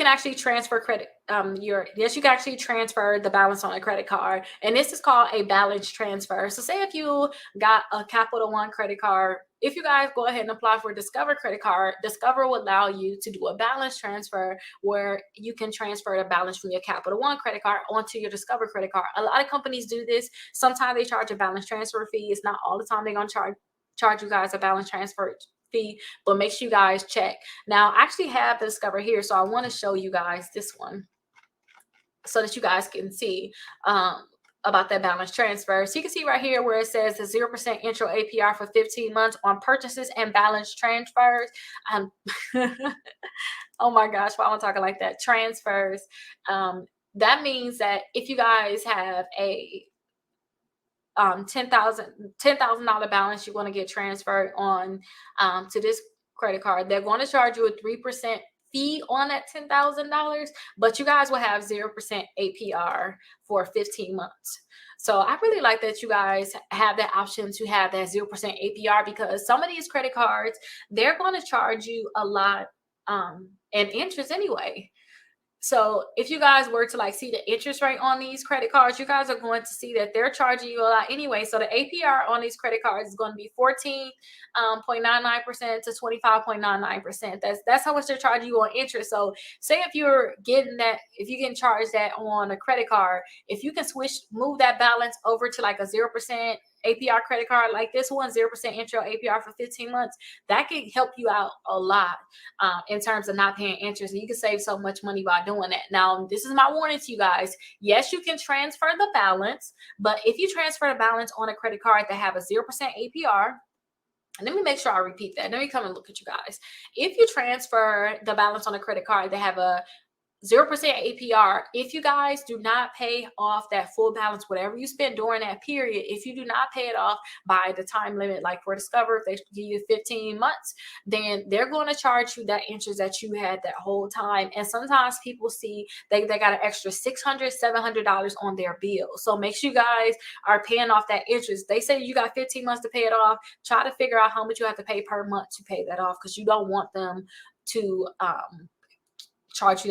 can actually transfer credit. Yes, you can actually transfer the balance on a credit card, and this is called a balance transfer. So say if you got a Capital One credit card, if you guys go ahead and apply for a Discover credit card, Discover will allow you to do a balance transfer where you can transfer the balance from your Capital One credit card onto your Discover credit card. A lot of companies do this. Sometimes they charge a balance transfer fee. It's not all the time they're gonna charge you guys a balance transfer fee, but make sure you guys check. Now, I actually have the Discover here, so I want to show you guys this one so that you guys can see about that balance transfer. So you can see right here where it says the 0% intro APR for 15 months on purchases and balance transfers. Oh my gosh, why am I talking like that? Transfers. That means that if you guys have a $10,000 balance you want to get transferred on to this credit card, they're going to charge you a 3% fee on that $10,000, but you guys will have 0% APR for 15 months. So I really like that you guys have that option to have that 0% APR, because some of these credit cards, they're going to charge you a lot in interest anyway. So if you guys were to like see the interest rate on these credit cards, you guys are going to see that they're charging you a lot anyway. So the APR on these credit cards is going to be 14.99% to 25.99%. That's how much they're charging you on interest. So say if you're getting that, if you get charged that on a credit card, if you can move that balance over to like a 0% APR credit card like this one, 0% intro APR for 15 months, that can help you out a lot in terms of not paying interest. And you can save so much money by doing that. Now, this is my warning to you guys. Yes, you can transfer the balance, but if you transfer the balance on a credit card that have a 0% APR, and let me make sure I repeat that. Let me come and look at you guys. If you transfer the balance on a credit card that have a 0% APR, if you guys do not pay off that full balance, whatever you spend during that period, if you do not pay it off by the time limit, like for Discover, if they give you 15 months, then they're going to charge you that interest that you had that whole time. And sometimes people see they got an extra $600, $700 on their bill. So make sure you guys are paying off that interest. They say you got 15 months to pay it off. Try to figure out how much you have to pay per month to pay that off, because you don't want them to charge you